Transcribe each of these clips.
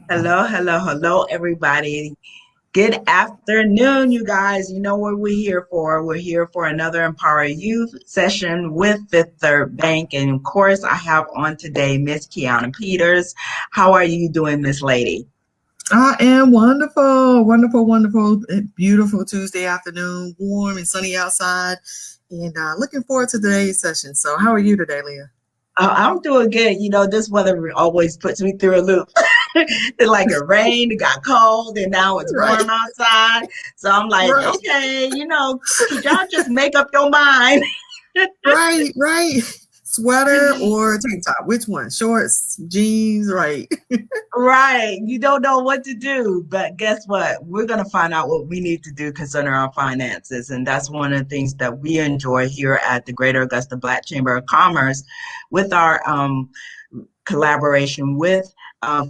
Hello, hello, hello, everybody. Good afternoon, you guys. You know what we're here for. We're here for another Empower Youth session with Fifth Third Bank. And of course, I have on today Miss Kiona Peters. How are you doing, Miss Lady? I am wonderful, wonderful, wonderful, beautiful Tuesday afternoon, warm and sunny outside, and looking forward to today's session. So, how are you today, Leah? I'm doing good. You know, this weather always puts me through a loop. It's like it rained, it got cold, and now it's Right, warm outside. So I'm like, right, okay, could y'all just make up your mind? right. Sweater or tank top? Which one? Shorts, jeans, right? Right. You don't know what to do. But guess what? We're going to find out what we need to do concerning our finances. And that's one of the things that we enjoy here at the Greater Augusta Black Chamber of Commerce with our collaboration with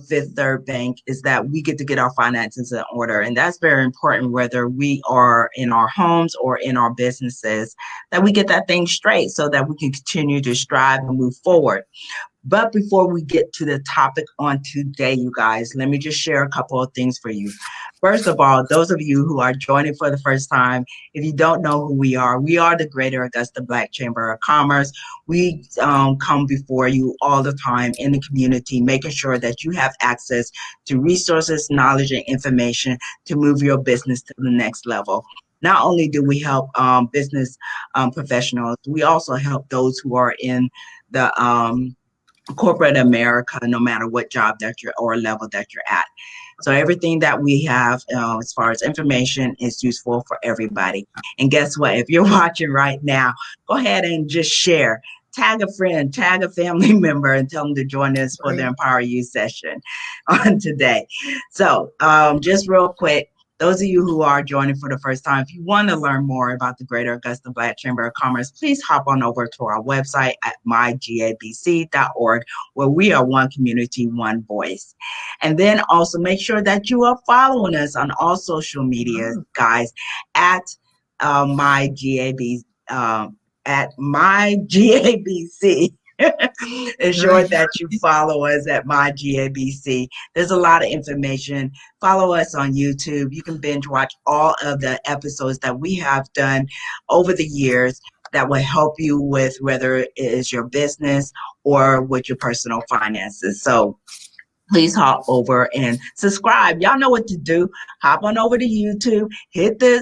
Fifth Third Bank is that we get to get our finances in order. And that's very important, whether we are in our homes or in our businesses, that we get that thing straight so that we can continue to strive and move forward. But before we get to the topic on today, you guys, let me just share a couple of things for you. First of all, those of you who are joining for the first time, if you don't know who we are the Greater Augusta Black Chamber of Commerce. We come before you all the time in the community, making sure that you have access to resources, knowledge, and information to move your business to the next level. Not only do we help business professionals, we also help those who are in the corporate America, no matter what job that you're or level that you're at. So everything that we have as far as information is useful for everybody. And guess what? If you're watching right now, go ahead and just share. Tag a friend, tag a family member, and tell them to join us for the Right. Empower You session on today. So, just real quick, those of you who are joining for the first time, if you want to learn more about the Greater Augusta Black Chamber of Commerce, please hop on over to our website at mygabc.org, where we are one community, one voice. And then also make sure that you are following us on all social media, Oh, guys, at mygab at mygabc. Ensure right. that you follow us at mygabc. There's a lot of information. Follow us on YouTube. You can binge watch all of the episodes that we have done over the years that will help you with whether it is your business or with your personal finances. So please hop over and subscribe. Y'all know what to do. Hop on over to YouTube, hit the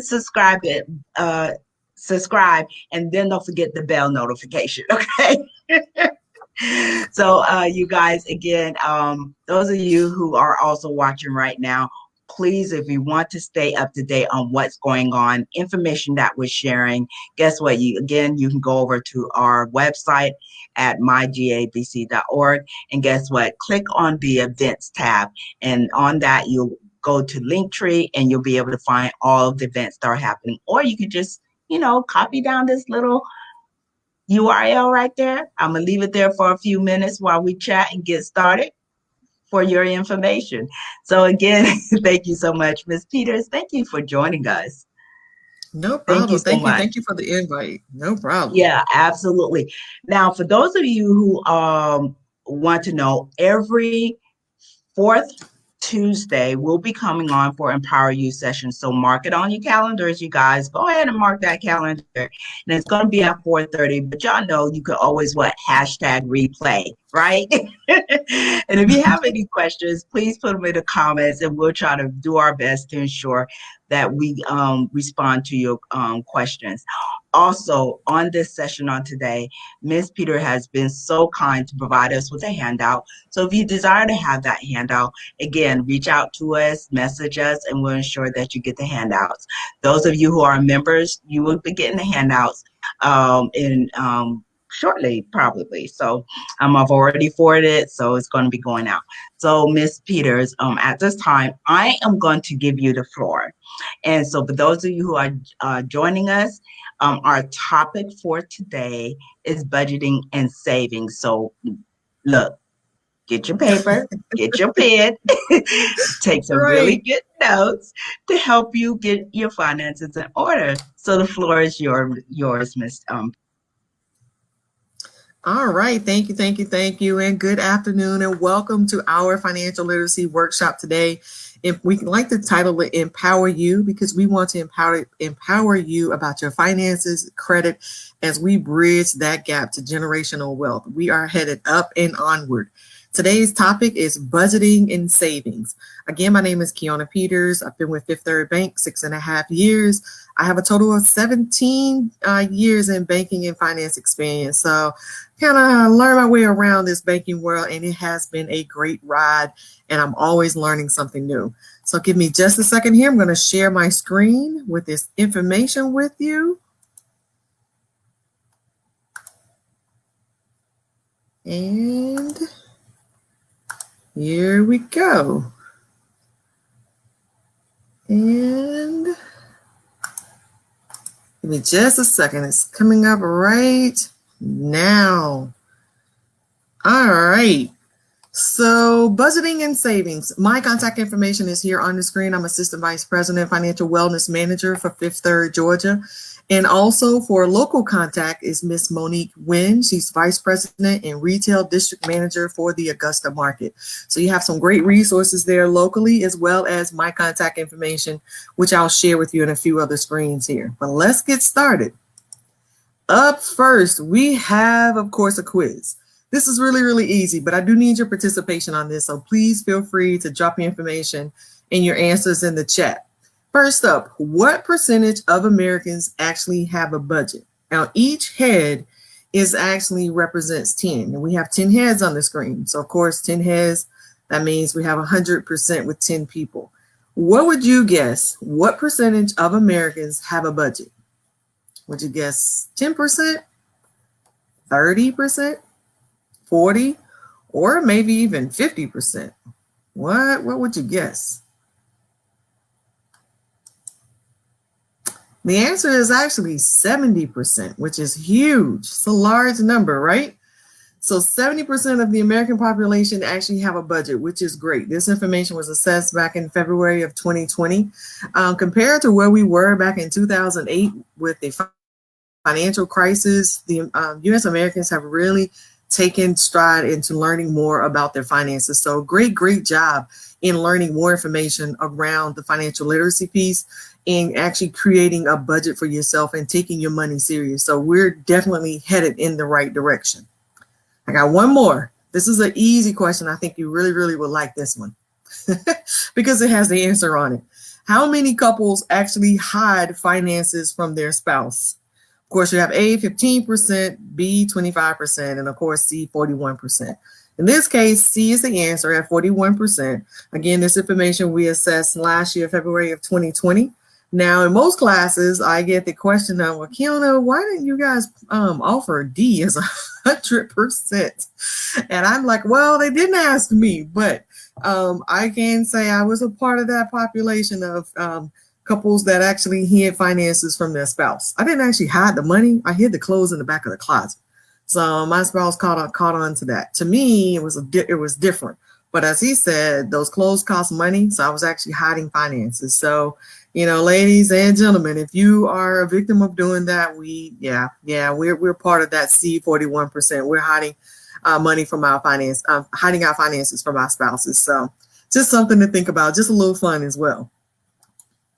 uh, subscribe, and then don't forget the bell notification. Okay. So, you guys, again, those of you who are also watching right now, please, if you want to stay up to date on what's going on, information that we're sharing, guess what? You can go over to our website at mygabc.org, and guess what? Click on the events tab, and on that you'll go to Linktree, and you'll be able to find all of the events that are happening. Or you could just, copy down this little URL right there. I'm going to leave it there for a few minutes while we chat and get started for your information. So, again, thank you so much, Ms. Peters. Thank you for joining us. No Thank you problem. so Thank you. much. Thank you for the invite. No problem. Yeah, absolutely. Now, for those of you who want to know, every fourth Tuesday, we'll be coming on for Empower You session. So mark it on your calendars, you guys. Go ahead and mark that calendar. And it's going to be at 4:30. But y'all know you could always hashtag replay, right? And if you have any questions, please put them in the comments and we'll try to do our best to ensure that we respond to your questions. Also, on this session on today, Ms. Peter has been so kind to provide us with a handout. So if you desire to have that handout, again, reach out to us, message us, and we'll ensure that you get the handouts. Those of you who are members, you will be getting the handouts in shortly, probably. So I've already forwarded it, so it's going to be going out. So Ms. Peters, at this time, I am going to give you the floor. And so for those of you who are joining us, our topic for today is budgeting and saving. So look, get your paper, get your pen, take some really Right. good notes to help you get your finances in order. So the floor is yours, Miss. All right. Thank you, thank you, thank you. And good afternoon and welcome to our financial literacy workshop today. If we like to title it Empower You, because we want to empower you about your finances, credit, as we bridge that gap to generational wealth. We are headed up and onward. Today's topic is budgeting and savings. Again, my name is Kiona Peters. I've been with Fifth Third Bank 6.5 years. I have a total of 17 years in banking and finance experience. So kind of learn my way around this banking world, and it has been a great ride, and I'm always learning something new. So give me just a second here. I'm going to share my screen with this information with you. And here we go. And give me just a second. It's coming up right now. All right. So budgeting and savings. My contact information is here on the screen. I'm Assistant Vice President, Financial Wellness Manager for Fifth Third, Georgia. And also for local contact is Miss Monique Wynn. She's Vice President and Retail District Manager for the Augusta market. So you have some great resources there locally, as well as my contact information, which I'll share with you in a few other screens here. But let's get started. Up first, we have, of course, a quiz. This is really, really easy, but I do need your participation on this. So please feel free to drop your information and your answers in the chat. First up, what percentage of Americans actually have a budget? Now, each head is actually represents 10, and we have 10 heads on the screen. So, of course, 10 heads, that means we have 100% with 10 people. What would you guess? What percentage of Americans have a budget? Would you guess 10%, 30%, 40, or maybe even 50%? What would you guess? The answer is actually 70%, which is huge. It's a large number, right? So 70% of the American population actually have a budget, which is great. This information was assessed back in February of 2020. Compared to where we were back in 2008 with the financial crisis, the U.S. Americans have really taken stride into learning more about their finances. So great job in learning more information around the financial literacy piece and actually creating a budget for yourself and taking your money serious. So we're definitely headed in the right direction. I got one more. This is an easy question. I think you really, really will like this one because it has the answer on it. How many couples actually hide finances from their spouse? Of course, you have A, 15%, B, 25%, and of course, C, 41%. In this case, C is the answer at 41%. Again, this information we assessed last year, February of 2020. Now, in most classes, I get the question of, well, Kiona, why didn't you guys offer D as 100%? And I'm like, well, they didn't ask me, but I can say I was a part of that population of couples that actually hid finances from their spouse. I didn't actually hide the money. I hid the clothes in the back of the closet. So my spouse caught on to that. To me, it was different. But as he said, those clothes cost money. So I was actually hiding finances. So, you know, ladies and gentlemen, if you are a victim of doing that, we're part of that C 41%. We're hiding money from our hiding our finances from our spouses. So just something to think about, just a little fun as well.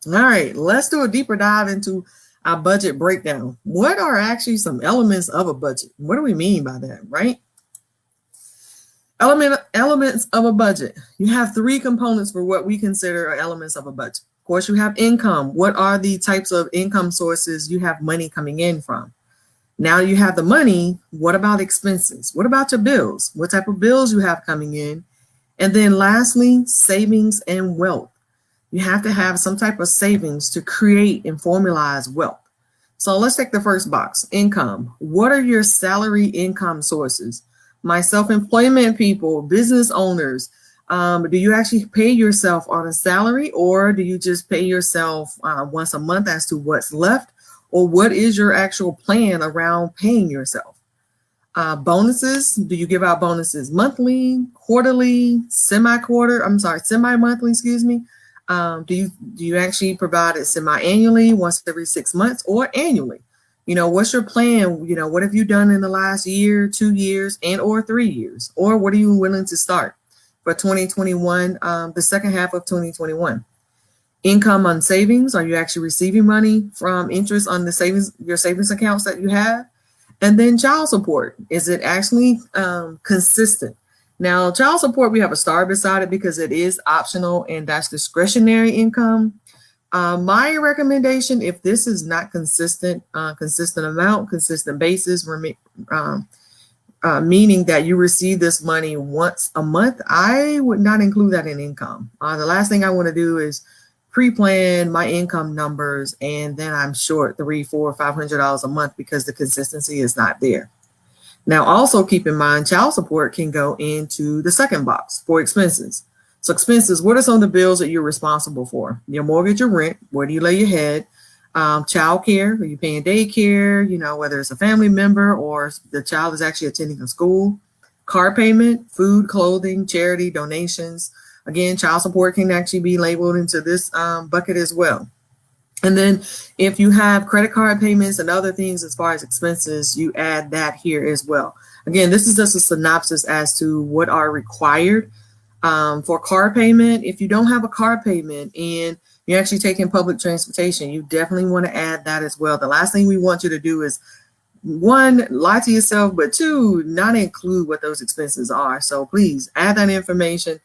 All right, let's do a deeper dive into our budget breakdown. What are actually some elements of a budget? What do we mean by that, right? Elements of a budget. You have three components for what we consider are elements of a budget. Of course, you have income. What are the types of income sources you have money coming in from? Now you have the money. What about expenses? What about your bills? What type of bills you have coming in? And then lastly, savings and wealth. You have to have some type of savings to create and formalize wealth. So let's take the first box, income. What are your salary income sources? My self-employment people, business owners, do you actually pay yourself on a salary, or do you just pay yourself once a month as to what's left? Or what is your actual plan around paying yourself? Bonuses, do you give out bonuses monthly, quarterly, semi-monthly, excuse me? Do you actually provide it semi-annually, once every 6 months, or annually? What's your plan? What have you done in the last year, 2 years, and or 3 years? Or what are you willing to start for 2021, the second half of 2021? Income on savings. Are you actually receiving money from interest on your savings accounts that you have? And then child support. Is it actually consistent? Now, child support, we have a star beside it because it is optional and that's discretionary income. My recommendation, if this is not consistent, consistent amount, consistent basis, meaning that you receive this money once a month, I would not include that in income. The last thing I want to do is pre-plan my income numbers and then I'm short $300, $400, $500 a month because the consistency is not there. Now, also keep in mind, child support can go into the second box for expenses. So expenses, what are some of the bills that you're responsible for? Your mortgage or rent, where do you lay your head? Child care, are you paying daycare, whether it's a family member or the child is actually attending a school? Car payment, food, clothing, charity, donations. Again, child support can actually be labeled into this bucket as well. And then if you have credit card payments and other things as far as expenses, you add that here as well. Again, this is just a synopsis as to what are required for car payment. If you don't have a car payment and you're actually taking public transportation, you definitely want to add that as well. The last thing we want you to do is, one, lie to yourself, but two, not include what those expenses are. So please add that information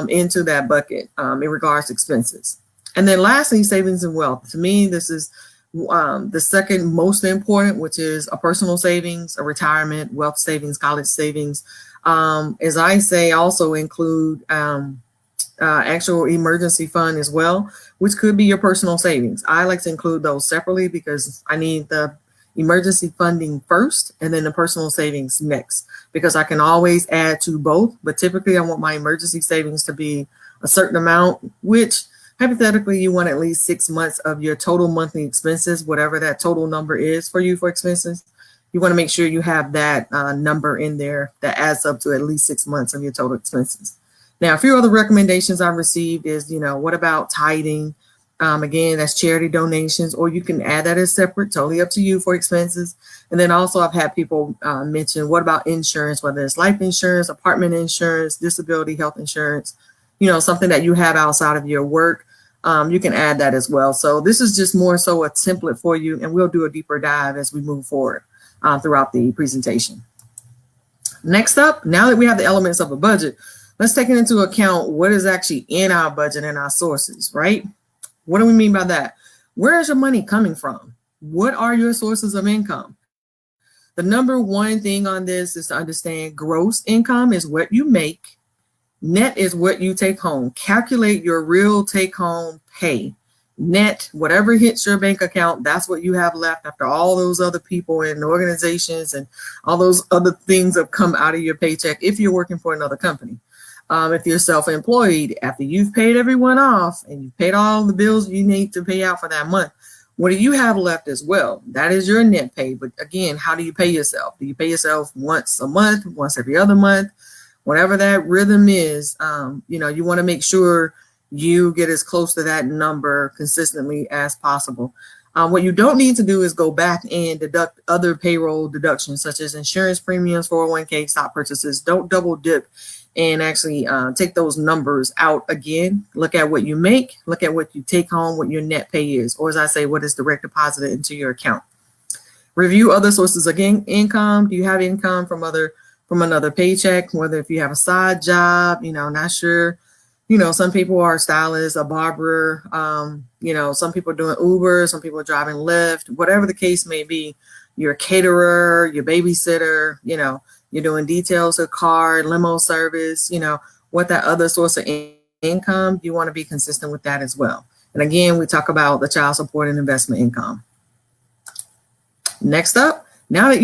into that bucket in regards to expenses. And then lastly, savings and wealth. To me, this is the second most important, which is a personal savings, a retirement, wealth savings, college savings. As I say, also include actual emergency fund as well, which could be your personal savings. I like to include those separately because I need the emergency funding first and then the personal savings next, because I can always add to both. But typically I want my emergency savings to be a certain amount, which hypothetically you want at least 6 months of your total monthly expenses, whatever that total number is for you for expenses. You want to make sure you have that number in there that adds up to at least 6 months of your total expenses. Now, a few other recommendations I've received is, what about tithing? Again, that's charity donations, or you can add that as separate, totally up to you for expenses. And then also I've had people mention, what about insurance, whether it's life insurance, apartment insurance, disability health insurance, something that you have outside of your work. You can add that as well. So this is just more so a template for you, and we'll do a deeper dive as we move forward throughout the presentation. Next up, now that we have the elements of a budget, let's take it into account what is actually in our budget and our sources, right? What do we mean by that? Where is your money coming from? What are your sources of income? The number one thing on this is to understand gross income is what you make. Net is what you take home. Calculate your real take home pay. Net, whatever hits your bank account, that's what you have left after all those other people and organizations and all those other things have come out of your paycheck if you're working for another company. If you're self-employed, after you've paid everyone off and you've paid all the bills you need to pay out for that month, what do you have left as well? That is your net pay. But again, how do you pay yourself? Do you pay yourself once a month, once every other month? Whatever that rhythm is, you want to make sure you get as close to that number consistently as possible. What you don't need to do is go back and deduct other payroll deductions, such as insurance premiums, 401k, stock purchases. Don't double dip and actually take those numbers out again. Look at what you make, look at what you take home, what your net pay is, or as I say, what is direct deposited into your account. Review other sources of income. Do you have income from another paycheck, whether if you have a side job, not sure, some people are stylists, a barber, some people are doing Uber, some people are driving Lyft, whatever the case may be, you're a caterer, your babysitter, you're doing details of car, limo service, what that other source of income, you want to be consistent with that as well. And again, we talk about the child support and investment income. Next up, now that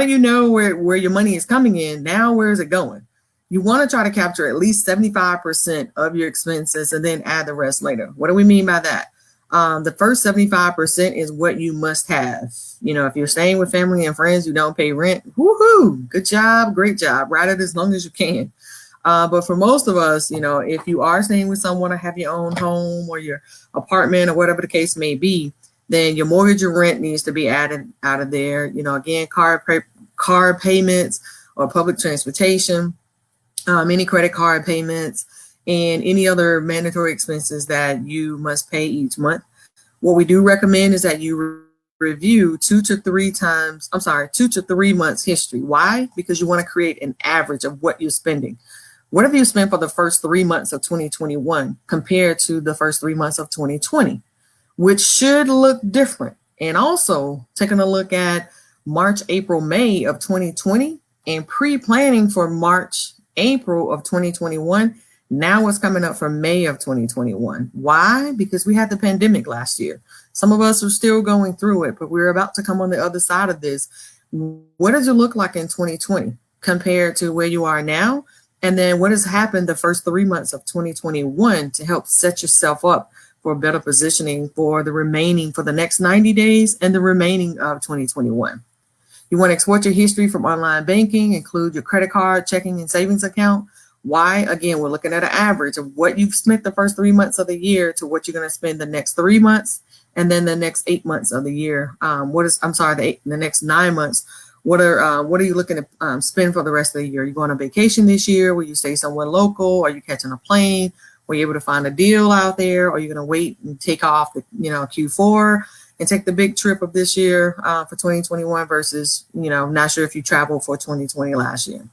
you know where your money is coming in, now where is it going? You want to try to capture at least 75% of your expenses and then add the rest later. What do we mean by that? The first 75% is what you must have. If you're staying with family and friends, you don't pay rent, woohoo, good job, great job, write it as long as you can. But for most of us, if you are staying with someone or have your own home or your apartment or whatever the case may be, Then your mortgage or rent needs to be added out of there. You know, again, car payments or public transportation, any credit card payments, and any other mandatory expenses that you must pay each month. What we do recommend is that you review 2 to 3 months history. Why? Because you want to create an average of what you're spending. What have you spent for the first 3 months of 2021 compared to the first 3 months of 2020, which should look different. And also taking a look at March, April, May of 2020 and pre-planning for March, April of 2021. Now what's coming up for May of 2021. Why? Because we had the pandemic last year. Some of us are still going through it, but we're about to come on the other side of this. What does it look like in 2020 compared to where you are now? And then what has happened the first 3 months of 2021 to help set yourself up for better positioning for the next 90 days and the remaining of 2021. You want to export your history from online banking, include your credit card, checking, and savings account. Why? Again, we're looking at an average of what you've spent the first 3 months of the year to what you're going to spend the next 3 months and then the next 8 months of the year. The next 9 months. What are you looking to spend for the rest of the year? Are you going on vacation this year? Will you stay somewhere local? Are you catching a plane? Were you able to find a deal out there? Or are you going to wait and take off the Q4 and take the big trip of this year for 2021 versus not sure if you traveled for 2020 last year?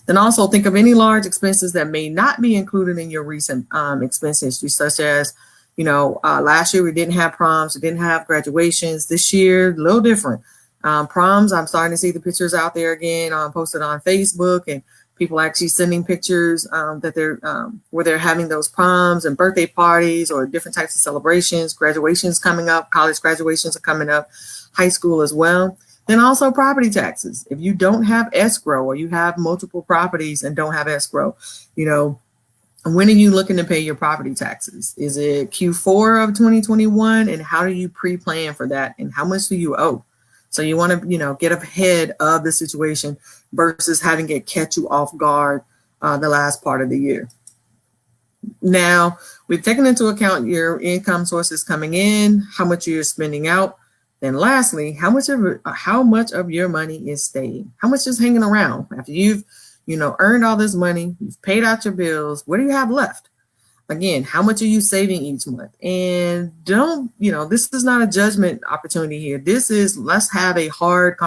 Then also think of any large expenses that may not be included in your recent expense history, such as last year we didn't have proms, we didn't have graduations. This year, a little different. Proms, I'm starting to see the pictures out there again, posted on Facebook, and people actually sending pictures that where they're having those proms and birthday parties or different types of celebrations. Graduations coming up, college graduations are coming up, high school as well. Then also property taxes. If you don't have escrow or you have multiple properties and don't have escrow, when are you looking to pay your property taxes? Is it Q4 of 2021? And how do you pre-plan for that? And how much do you owe? So you want to, get ahead of the situation versus having it catch you off guard the last part of the year. Now, we've taken into account your income sources coming in, how much you're spending out. Then lastly, how much of your money is staying? How much is hanging around? After you've, earned all this money, you've paid out your bills, what do you have left? Again, how much are you saving each month? And this is not a judgment opportunity here. This is, let's have a hard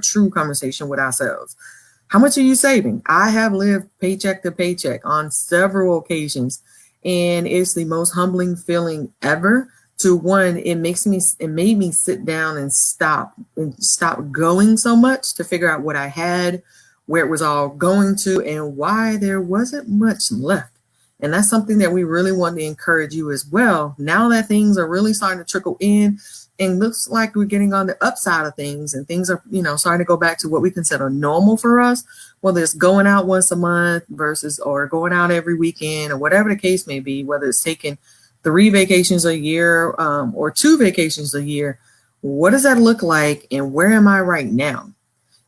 true conversation with ourselves. How much are you saving? I have lived paycheck to paycheck on several occasions, and it's the most humbling feeling ever. It made me sit down and stop going so much to figure out what I had, where it was all going to, and why there wasn't much left. And that's something that we really want to encourage you as well. Now that things are really starting to trickle in and looks like we're getting on the upside of things and things are, starting to go back to what we consider normal for us, whether it's going out once a month or going out every weekend or whatever the case may be, whether it's taking 3 vacations a year or 2 vacations a year. What does that look like and where am I right now?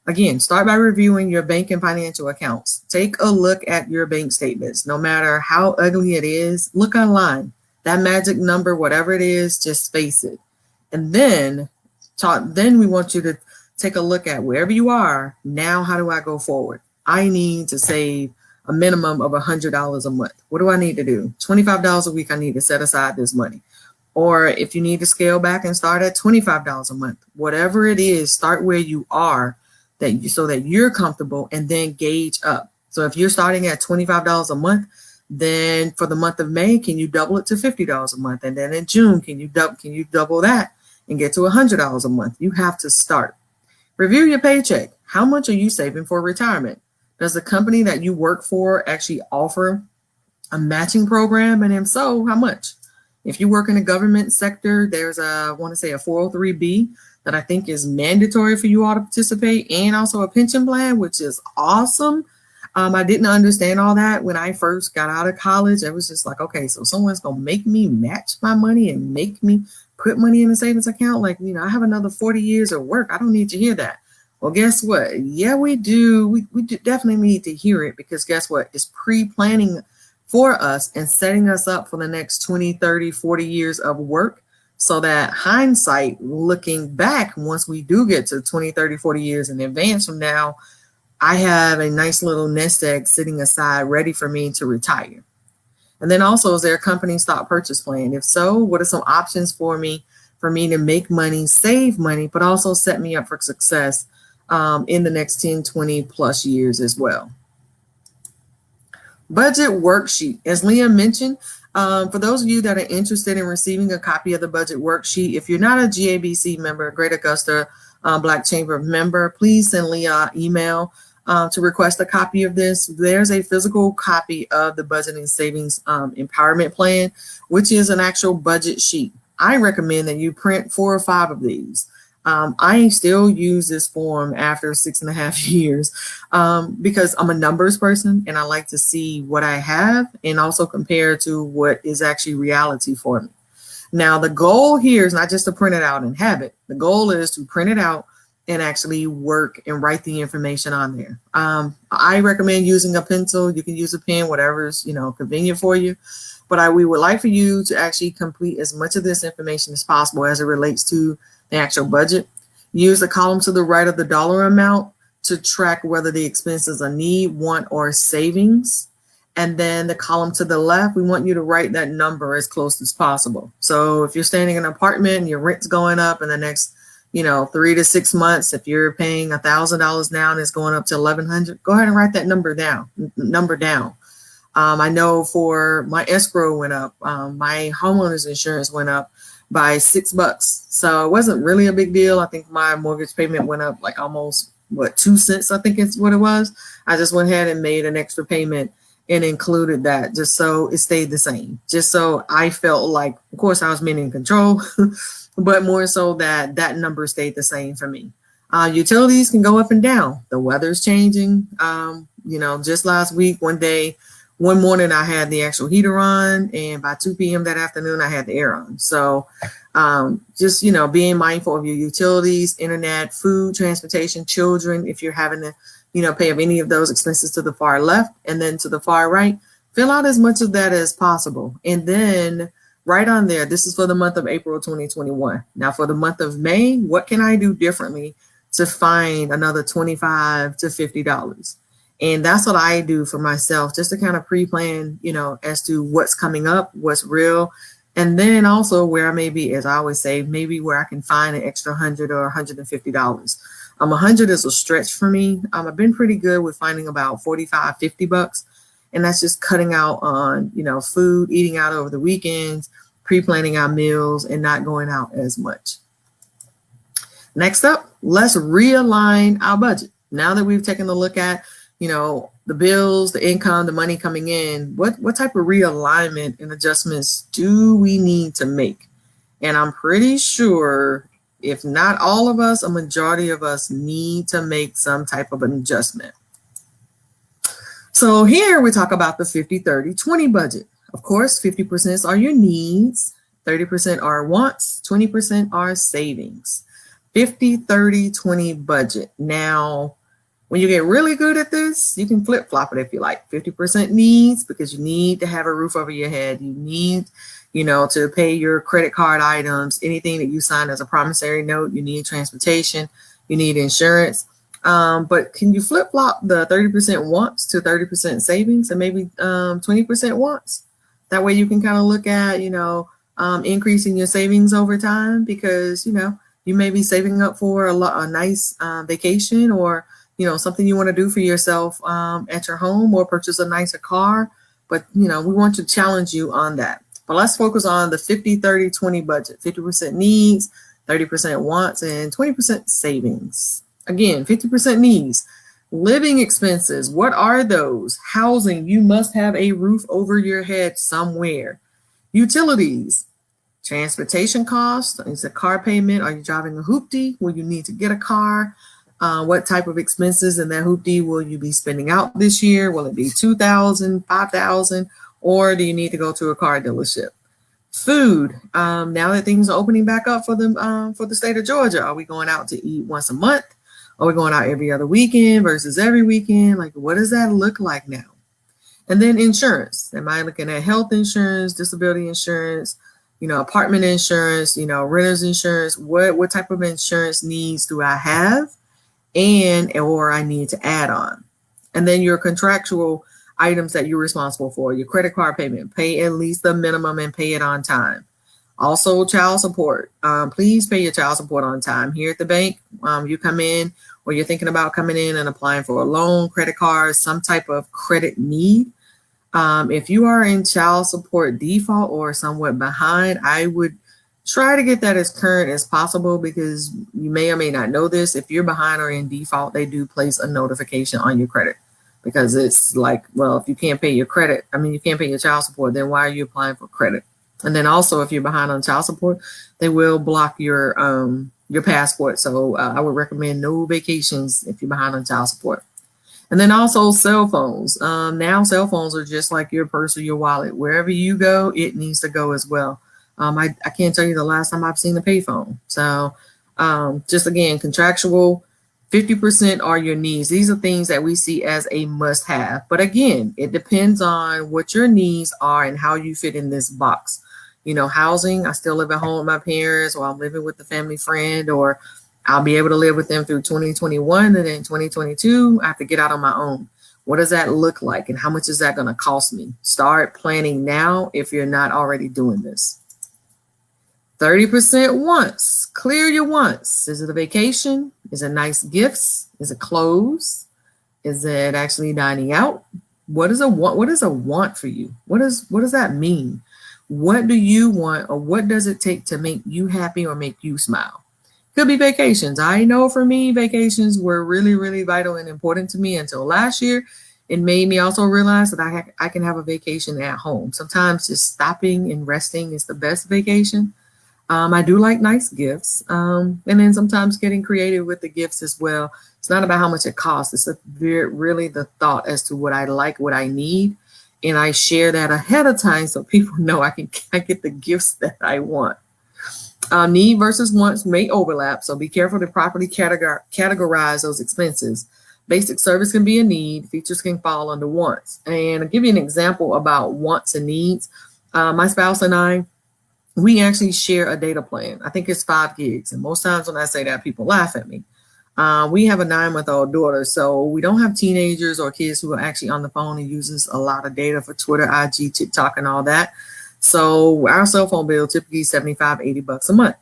Again, start by reviewing your bank and financial accounts. Take a look at your bank statements. No matter how ugly it is, look online. That magic number, whatever it is, just face it. And then we want you to take a look at wherever you are. Now, how do I go forward? I need to save a minimum of $100 a month. What do I need to do? $25 a week, I need to set aside this money. Or if you need to scale back and start at $25 a month, whatever it is, start where you are so that you're comfortable and then gauge up. So if you're starting at $25 a month, then for the month of May, can you double it to $50 a month? And then in June, can you double that and get to $100 a month? You have to start. Review your paycheck. How much are you saving for retirement? Does the company that you work for actually offer a matching program? And if so, how much? If you work in the government sector, there's a 403B that I think is mandatory for you all to participate, and also a pension plan, which is awesome. I didn't understand all that when I first got out of college. It was just like, okay, so someone's going to make me match my money and make me put money in a savings account. I have another 40 years of work. I don't need to hear that. Well, guess what? Yeah, we do. We definitely need to hear it, because guess what? It's pre-planning for us and setting us up for the next 20, 30, 40 years of work so that hindsight, looking back, once we do get to 20, 30, 40 years in advance from now, I have a nice little nest egg sitting aside ready for me to retire. And then also, is there a company stock purchase plan? If so, what are some options for me to make money, save money, but also set me up for success in the next 10, 20 plus years as well? Budget worksheet. As Leah mentioned, for those of you that are interested in receiving a copy of the budget worksheet, if you're not a GABC member, Great Augusta Black Chamber member, please send Leah an email to request a copy of this. There's a physical copy of the budget and savings empowerment plan, which is an actual budget sheet. I recommend that you print 4 or 5 of these. I still use this form after 6.5 years because I'm a numbers person and I like to see what I have and also compare to what is actually reality for me. Now, the goal here is not just to print it out and have it. The goal is to print it out and actually work and write the information on there. I recommend using a pencil. You can use a pen, whatever's convenient for you. But we would like for you to actually complete as much of this information as possible as it relates to the actual budget. Use the column to the right of the dollar amount to track whether the expenses are need, want, or savings. And then the column to the left, we want you to write that number as close as possible. So if you're staying in an apartment and your rent's going up in the next 3 to 6 months, if you're paying $1,000 now and it's going up to $1,100, go ahead and write that number down. I know for my escrow went up, my homeowner's insurance went up by $6. So it wasn't really a big deal. I think my mortgage payment went up like almost 2 cents, I think it's what it was. I just went ahead and made an extra payment and included that just so it stayed the same. Just so I felt like, of course, I was in control, but more so that number stayed the same for me. Utilities can go up and down. The weather's changing. Just last week, one morning I had the actual heater on, and by 2 p.m. that afternoon, I had the air on. So just, being mindful of your utilities, internet, food, transportation, children, if you're having to, pay of any of those expenses to the far left and then to the far right, fill out as much of that as possible. And then right on there, this is for the month of April 2021. Now for the month of May, what can I do differently to find another $25 to $50? And that's what I do for myself, just to kind of pre-plan, as to what's coming up, what's real. And then also where I may be, as I always say, maybe where I can find an extra $100 or $150. 100 is a stretch for me. I've been pretty good with finding about $45, $50. And that's just cutting out on, food, eating out over the weekends, pre-planning our meals, and not going out as much. Next up, let's realign our budget. Now that we've taken a look at, the bills, the income, the money coming in, what type of realignment and adjustments do we need to make? And I'm pretty sure, if not all of us, a majority of us need to make some type of an adjustment. So here we talk about the 50-30-20 budget. Of course, 50% are your needs, 30% are wants, 20% are savings. 50-30-20 budget. Now, when you get really good at this, you can flip-flop it if you like. 50% needs, because you need to have a roof over your head. You need, to pay your credit card items, anything that you sign as a promissory note. You need transportation. You need insurance. But can you flip-flop the 30% wants to 30% savings and maybe 20% wants? That way you can kind of look at, increasing your savings over time, because, you may be saving up for a nice vacation, or something you want to do for yourself at your home, or purchase a nicer car. But, we want to challenge you on that. But let's focus on the 50-30-20 budget. 50% needs, 30% wants, and 20% savings. Again, 50% needs. Living expenses, what are those? Housing, you must have a roof over your head somewhere. Utilities, transportation costs, is it car payment? Are you driving a hoopty? Will you need to get a car? What type of expenses in that hoopty will you be spending out this year? Will it be $2,000, $5,000, or do you need to go to a car dealership? Food. Now that things are opening back up for the state of Georgia, are we going out to eat once a month? Are we going out every other weekend versus every weekend? Like, what does that look like now? And then insurance. Am I looking at health insurance, disability insurance, apartment insurance, renter's insurance, what type of insurance needs do I have or I need to add on. And then your contractual items that you're responsible for, your credit card payment, pay at least the minimum and pay it on time. Also, child support. Please pay your child support on time. Here at the bank, you come in or you're thinking about coming in and applying for a loan, credit card, some type of credit need. If you are in child support default or somewhat behind, I would try to get that as current as possible, because you may or may not know this. If you're behind or in default, they do place a notification on your credit, because it's like, well, if you can't pay your credit, you can't pay your child support, then why are you applying for credit? And then also, if you're behind on child support, they will block your passport. So I would recommend no vacations if you're behind on child support. And then also cell phones. Now cell phones are just like your purse or your wallet. Wherever you go, it needs to go as well. I can't tell you the last time I've seen a payphone. So just again, contractual, 50% are your needs. These are things that we see as a must have. But again, it depends on what your needs are and how you fit in this box. Housing, I still live at home with my parents, or I'm living with a family friend, or I'll be able to live with them through 2021, and then 2022, I have to get out on my own. What does that look like, and how much is that going to cost me? Start planning now if you're not already doing this. 30% wants. Clear your wants. Is it a vacation? Is it nice gifts? Is it clothes? Is it actually dining out? What is a want? What is a want for you? What does that mean? What do you want, or what does it take to make you happy or make you smile? Could be vacations. I know for me, vacations were really, really vital and important to me until last year. It made me also realize that I can have a vacation at home. Sometimes just stopping and resting is the best vacation. I do like nice gifts. And then sometimes getting creative with the gifts as well. It's not about how much it costs. It's really the thought as to what I like, what I need. And I share that ahead of time so people know I get the gifts that I want. Need versus wants may overlap, so be careful to properly categorize those expenses. Basic service can be a need, features can fall under wants. And I'll give you an example about wants and needs. My spouse and I, we actually share a data plan. I think it's 5 gigs. And most times when I say that, people laugh at me. We have a 9-month-old daughter, so we don't have teenagers or kids who are actually on the phone and uses a lot of data for Twitter, IG, TikTok, and all that. So our cell phone bill typically is $75-$80 a month,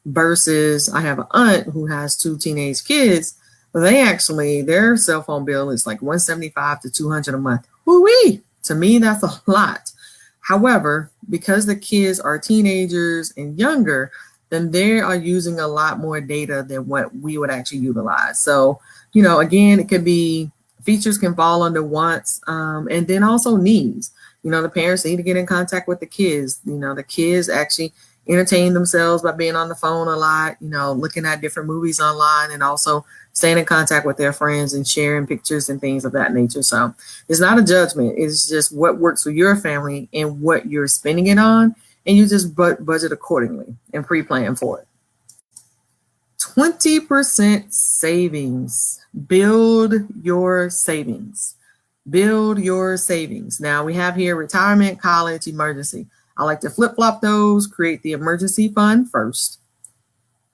versus I have an aunt who has 2 teenage kids. Their cell phone bill is like $175 to $200 a month. Woo-wee! To me, that's a lot. However, because the kids are teenagers and younger, then they are using a lot more data than what we would actually utilize. So, again, it could be features can fall under wants, and then also needs. The parents need to get in contact with the kids. The kids actually entertain themselves by being on the phone a lot, looking at different movies online, and also staying in contact with their friends and sharing pictures and things of that nature. So it's not a judgment. It's just what works for your family and what you're spending it on. And you just budget accordingly and pre-plan for it. 20% savings. Build your savings. Build your savings. Now we have here retirement, college, emergency. I like to flip-flop those, create the emergency fund first.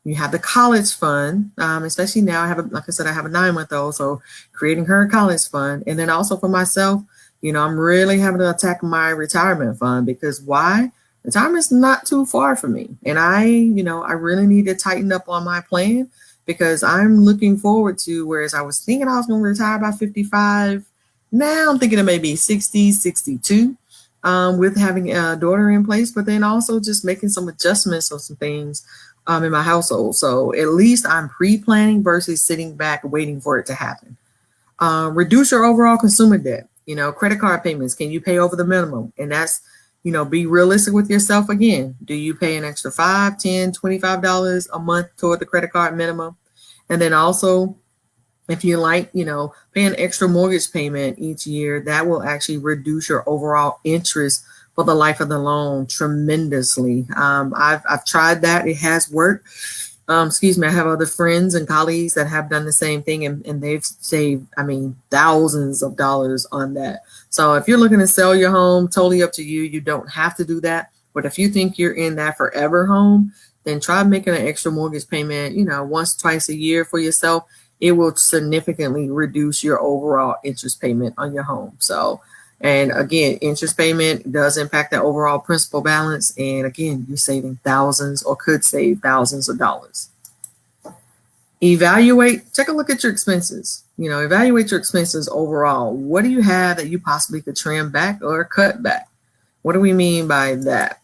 You have the college fund, especially now I have, like I said, I have a 9-month-old, so creating her college fund. And then also for myself, I'm really having to attack my retirement fund, because why? Retirement's not too far from me. And I really need to tighten up on my plan, because I'm looking forward to, whereas I was thinking I was going to retire by 55, now I'm thinking it may be 60, 62, with having a daughter in place, but then also just making some adjustments on some things in my household. So at least I'm pre-planning versus sitting back waiting for it to happen. Reduce your overall consumer debt. Credit card payments, can you pay over the minimum? And that's, be realistic with yourself again. Do you pay an extra $5, $10, $25 a month toward the credit card minimum? And then also, if you like, pay an extra mortgage payment each year, that will actually reduce your overall interest for the life of the loan tremendously. I've tried that. It has worked. I have other friends and colleagues that have done the same thing, and they've saved, thousands of dollars on that. So if you're looking to sell your home, totally up to you. You don't have to do that. But if you think you're in that forever home, then try making an extra mortgage payment, once, twice a year for yourself. It will significantly reduce your overall interest payment on your home. So, and again, interest payment does impact the overall principal balance. And again, you're saving thousands or could save thousands of dollars. Take a look at your expenses. Evaluate your expenses overall. What do you have that you possibly could trim back or cut back? What do we mean by that?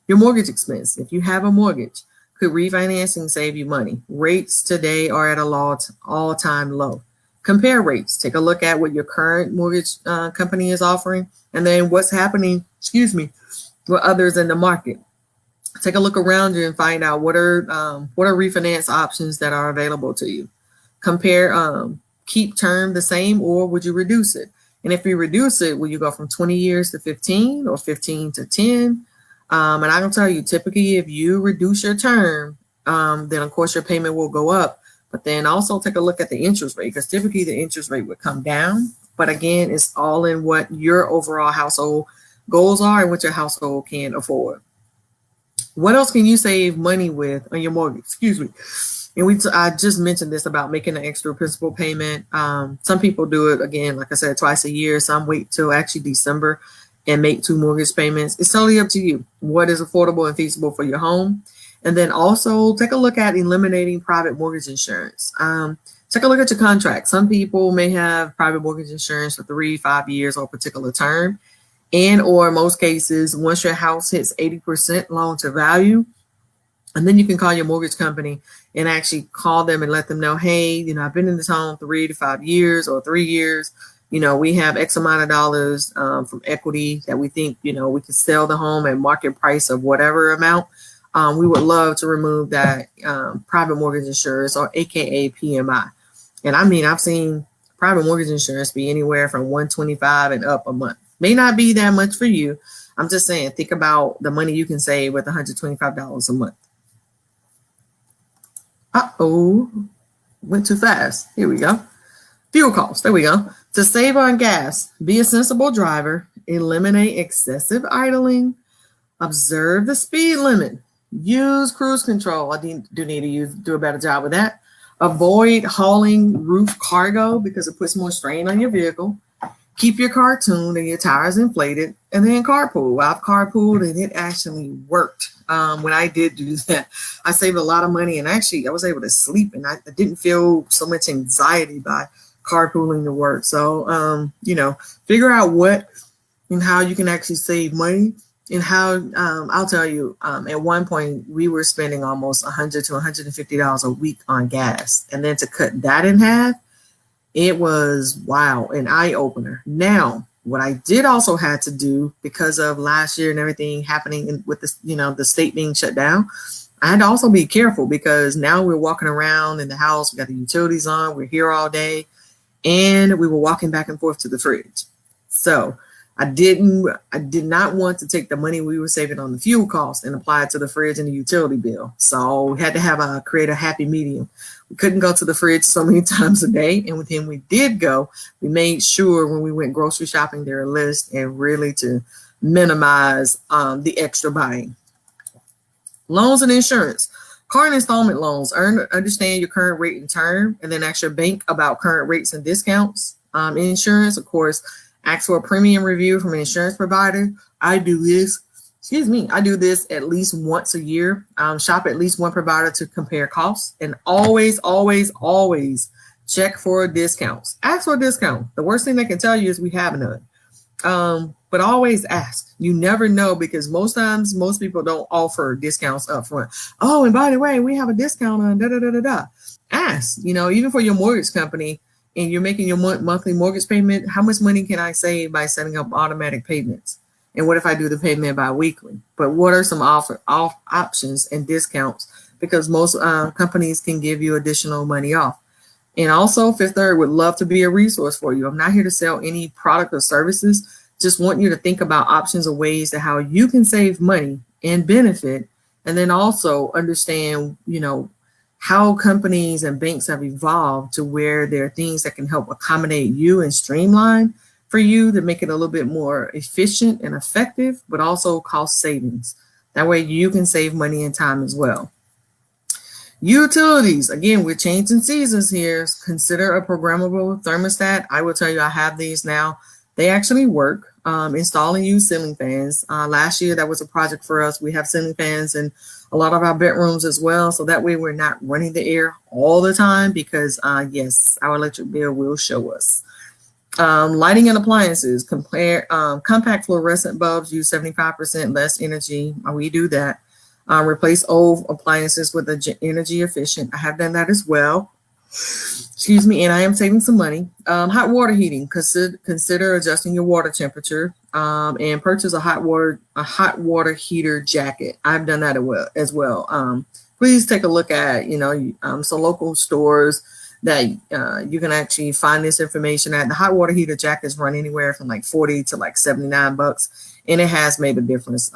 Your mortgage expense. If you have a mortgage, could refinancing save you money? Rates today are at a all-time low. Compare rates. Take a look at what your current mortgage company is offering, and then what's happening, with others in the market. Take a look around you and find out what are refinance options that are available to you. Compare, keep term the same, or would you reduce it? And if you reduce it, will you go from 20 years to 15 or 15 to 10? And I can tell you, typically, if you reduce your term, then of course your payment will go up. But then also take a look at the interest rate, because typically the interest rate would come down. But again, it's all in what your overall household goals are and what your household can afford. What else can you save money with on your mortgage? And I just mentioned this about making an extra principal payment. Some people do it, again, like I said, twice a year. Some wait till actually December and make 2 mortgage payments. It's totally up to you. What is affordable and feasible for your home? And then also take a look at eliminating private mortgage insurance. Take a look at your contract. Some people may have private mortgage insurance for 3, 5 years or a particular term. And or in most cases, once your house hits 80% loan to value, and then you can call your mortgage company and actually call them and let them know, hey, I've been in this home 3 to 5 years or 3 years. We have X amount of dollars from equity that we think, we can sell the home at market price of whatever amount. We would love to remove that private mortgage insurance, or AKA PMI. And I've seen private mortgage insurance be anywhere from $125 and up a month. May not be that much for you. I'm just saying, think about the money you can save with $125 a month. Went too fast. Here we go. Fuel costs. There we go. To save on gas, be a sensible driver, eliminate excessive idling, observe the speed limit, use cruise control. I do need to do a better job with that. Avoid hauling roof cargo because it puts more strain on your vehicle. Keep your car tuned and your tires inflated, and then carpool. I've carpooled and it actually worked. When I did do that, I saved a lot of money, and actually I was able to sleep, and I didn't feel so much anxiety by carpooling to work. So, figure out what and how you can actually save money, and how, I'll tell you, at one point we were spending almost $100 to $150 a week on gas, and then to cut that in half, it was, wow, an eye-opener. Now, what I did also had to do, because of last year and everything happening with this, the state being shut down, I had to also be careful, because now we're walking around in the house, we got the utilities on, we're here all day, and we were walking back and forth to the fridge. So I did not want to take the money we were saving on the fuel cost and apply it to the fridge and the utility bill. So we had to create a happy medium. We couldn't go to the fridge so many times a day. And when we did go, we made sure when we went grocery shopping, there a list, and really to minimize the extra buying. Loans and insurance. Car and installment loans. Understand your current rate and term, and then ask your bank about current rates and discounts. Insurance, of course, ask for a premium review from an insurance provider. I do this at least once a year. Shop at least one provider to compare costs, and always, always, always check for discounts. Ask for a discount. The worst thing they can tell you is we have none. But always ask. You never know, because most times most people don't offer discounts up front. Oh, and by the way, we have a discount on da da da da da. Ask. Even for your mortgage company, and you're making your monthly mortgage payment, how much money can I save by setting up automatic payments? And what if I do the payment bi-weekly? But what are some options and discounts? Because most companies can give you additional money off. And also, Fifth Third would love to be a resource for you. I'm not here to sell any product or services. Just want you to think about options or ways to how you can save money and benefit. And then also understand, how companies and banks have evolved to where there are things that can help accommodate you and streamline for you to make it a little bit more efficient and effective, but also cost savings. That way you can save money and time as well. Utilities, again, we're changing seasons here. Consider a programmable thermostat. I will tell you, I have these now. They actually work. Install and use ceiling fans. Last year, that was a project for us. We have ceiling fans in a lot of our bedrooms as well. So that way we're not running the air all the time because, yes, our electric bill will show us. Lighting and appliances, compact fluorescent bulbs use 75% less energy. We do that. Replace old appliances with energy efficient. I have done that as well. Excuse me, and I am saving some money. Hot water heating. Consider adjusting your water temperature and purchase a hot water heater jacket. I've done that as well. Please take a look at some local stores that you can actually find this information at. The hot water heater jackets run anywhere from like $40 to like $79, and it has made a difference.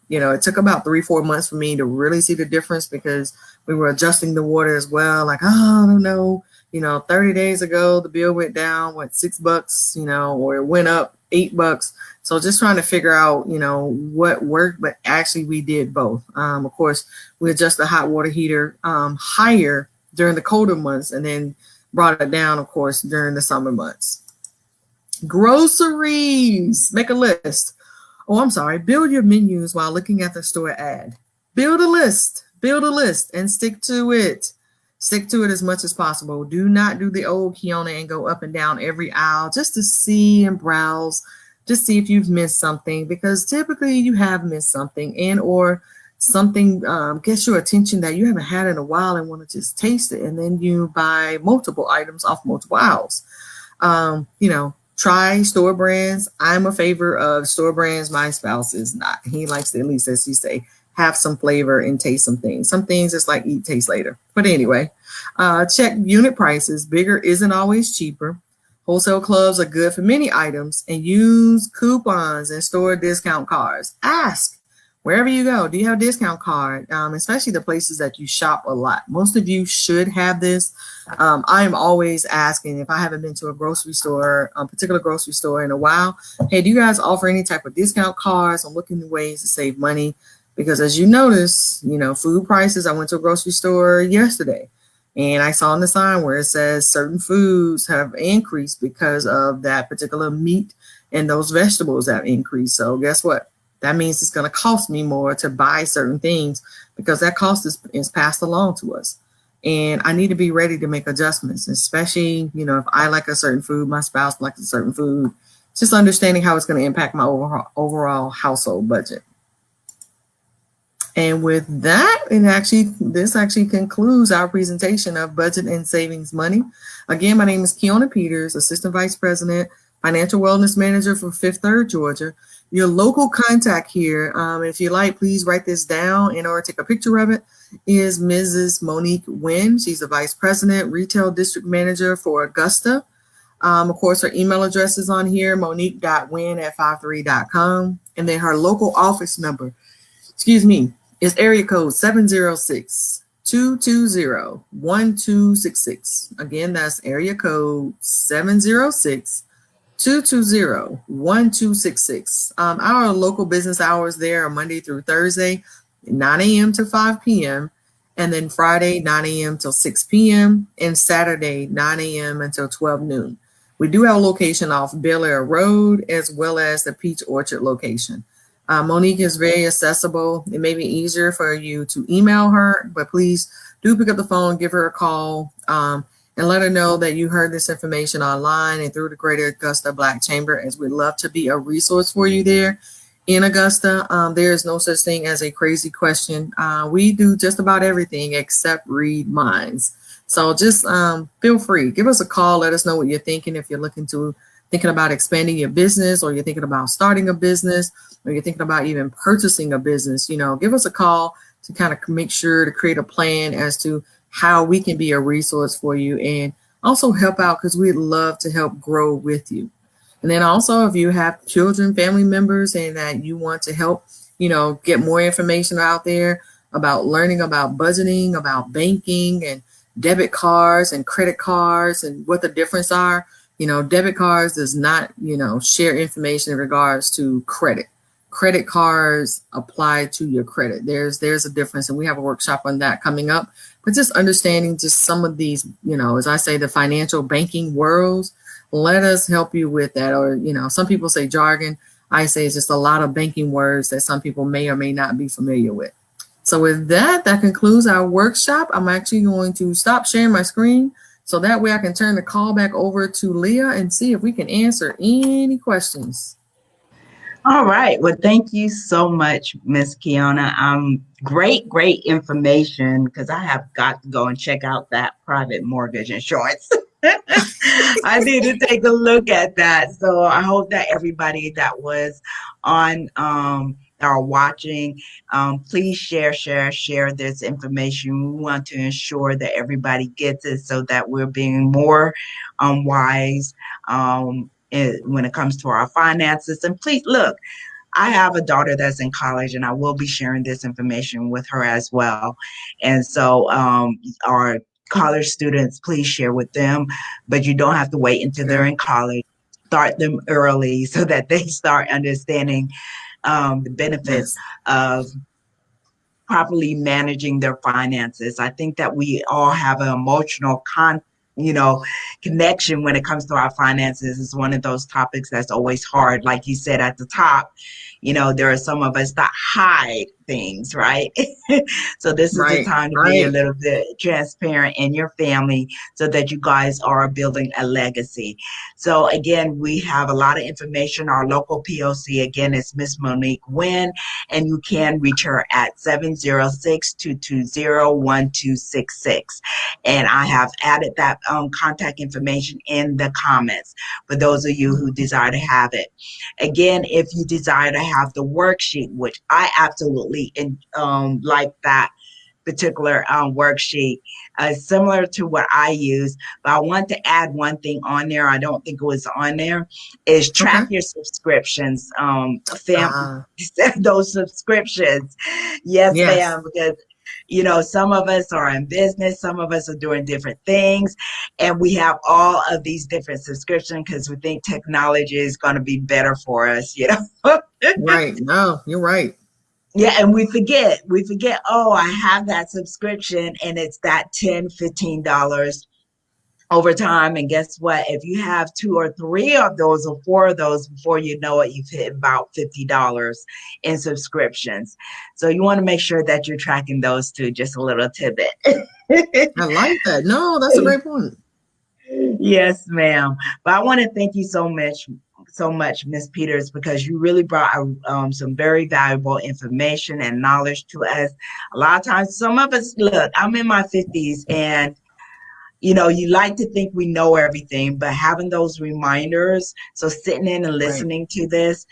It took about 3-4 months for me to really see the difference because we were adjusting the water as well. Like, oh, I don't know, 30 days ago, the bill went down, $6, or it went up $8. So just trying to figure out, what worked, but actually we did both. Of course, we adjust the hot water heater higher during the colder months and then brought it down, of course, during the summer months. Groceries, make a list. Build your menus while looking at the store ad. Build a list and stick to it. Stick to it as much as possible. Do not do the old Kiona and go up and down every aisle just to see and browse, just see if you've missed something, because typically you have missed something and or something gets your attention that you haven't had in a while and want to just taste it. And then you buy multiple items off multiple aisles. Try store brands. I'm a favor of store brands. My spouse is not. He likes to, at least as you say, have some flavor and taste some things. Some things it's like eat, taste later. But anyway, check unit prices. Bigger isn't always cheaper. Wholesale clubs are good for many items, and use coupons and store discount cards. Ask wherever you go, do you have a discount card? Especially the places that you shop a lot. Most of you should have this. I am always asking if I haven't been to a grocery store, a particular grocery store in a while. Hey, do you guys offer any type of discount cards? I'm looking at ways to save money because as you notice, food prices, I went to a grocery store yesterday and I saw on the sign where it says certain foods have increased because of that particular meat and those vegetables have increased. So guess what? That means it's going to cost me more to buy certain things because that cost is passed along to us. And I need to be ready to make adjustments, especially, if I like a certain food, my spouse likes a certain food, just understanding how it's going to impact my overall household budget. And with that, this actually concludes our presentation of budget and savings money. Again, my name is Kiona Peters, Assistant Vice President, Financial Wellness Manager for Fifth Third, Georgia. Your local contact here, if you like, please write this down in order to take a picture of it, is Mrs. Monique Wynn. She's the Vice President, Retail District Manager for Augusta. Of course, her email address is on here, monique.wynn@53.com. And then her local office number, is area code 706-220-1266. Again, that's area code 706-220-1266. Our local business hours there are Monday through Thursday, 9 a.m. to 5 p.m. And then Friday, 9 a.m. till 6 p.m. and Saturday, 9 a.m. until 12 noon. We do have a location off Bel Air Road as well as the Peach Orchard location. Monique is very accessible. It may be easier for you to email her, but please do pick up the phone, give her a call, and let her know that you heard this information online and through the Greater Augusta Black Chamber, as we'd love to be a resource for you there in Augusta. There is no such thing as a crazy question. We do just about everything except read minds. So just feel free, give us a call. Let us know what you're thinking. If you're thinking about expanding your business, or you're thinking about starting a business, or you're thinking about even purchasing a business, give us a call to kind of make sure to create a plan as to how we can be a resource for you and also help out, because we'd love to help grow with you. And then also, if you have children, family members, and that you want to help, get more information out there about learning about budgeting, about banking and debit cards and credit cards and what the difference are, Debit cards does not, share information in regards to credit. Credit cards apply to your credit. There's a difference, and we have a workshop on that coming up. But just understanding just some of these, as I say, the financial banking worlds, let us help you with that. Or, some people say jargon. I say it's just a lot of banking words that some people may or may not be familiar with. So with that concludes our workshop. I'm actually going to stop sharing my screen so that way I can turn the call back over to Leah and see if we can answer any questions. All right. Well, thank you so much, Miss Kiona. Great information, because I have got to go and check out that private mortgage insurance. I need to take a look at that. So I hope that everybody that was on or watching, please share this information. We want to ensure that everybody gets it so that we're being more wise when it comes to our finances. And please look, I have a daughter that's in college, and I will be sharing this information with her as well. And so our college students, please share with them, but you don't have to wait until they're in college. Start them early so that they start understanding the benefits Yes. of properly managing their finances. I think that we all have an emotional connection when it comes to our finances. Is one of those topics that's always hard. Like you said at the top, there are some of us that hide things, right? So this is the Right. time to be a Right. little bit transparent in your family so that you guys are building a legacy. So again, we have a lot of information. Our local POC, again, is Miss Monique Wynn, and you can reach her at 706-220-1266. And I have added that contact information in the comments for those of you who desire to have it. Again, if you desire to have the worksheet, which I absolutely like that particular worksheet, similar to what I use, but I want to add one thing on there. I don't think it was on there, is Okay. track your subscriptions. Those subscriptions. Yes, Yes. ma'am, because some of us are in business, some of us are doing different things, and we have all of these different subscriptions because we think technology is going to be better for us. Right. No, you're right. Yeah, and we forget, oh, I have that subscription, and it's that $10, $15 over time. And guess what? If you have 2 or 3 of those or 4 of those, before you know it, you've hit about $50 in subscriptions. So you want to make sure that you're tracking those too. Just a little tidbit. I like that. No, that's a great point. Yes, ma'am. But I want to thank you so much, Miss Peters, because you really brought some very valuable information and knowledge to us. A lot of times, some of us, look, I'm in my 50s, and you like to think we know everything, but having those reminders, so sitting in and Right. listening to this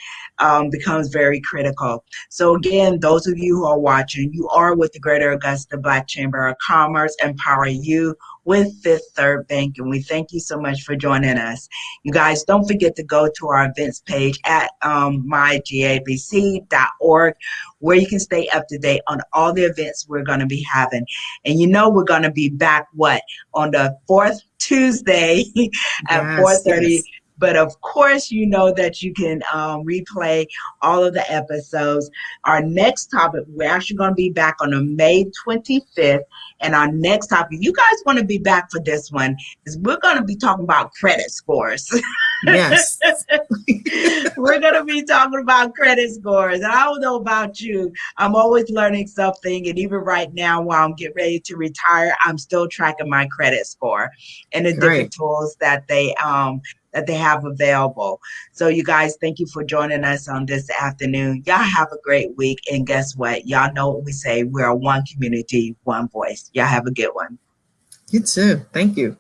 becomes very critical. So again, those of you who are watching, you are with the Greater Augusta Black Chamber of Commerce, Empower You with Fifth Third Bank, and we thank you so much for joining us. You guys, don't forget to go to our events page at mygabc.org, where you can stay up to date on all the events we're going to be having. And we're going to be back, on the fourth Tuesday at Yes. 4:30. Yes. But of course, you know that you can replay all of the episodes. Our next topic, we're actually going to be back on the May 25th. And our next topic, you guys want to be back for this one, is we're going to be talking about credit scores. Yes. We're going to be talking about credit scores. And I don't know about you. I'm always learning something. And even right now, while I'm getting ready to retire, I'm still tracking my credit score and the Right. different tools that they have available. So you guys, thank you for joining us on this afternoon. Y'all have a great week. And guess what? Y'all know what we say. We're one community, one voice. Y'all have a good one. You too. Thank you.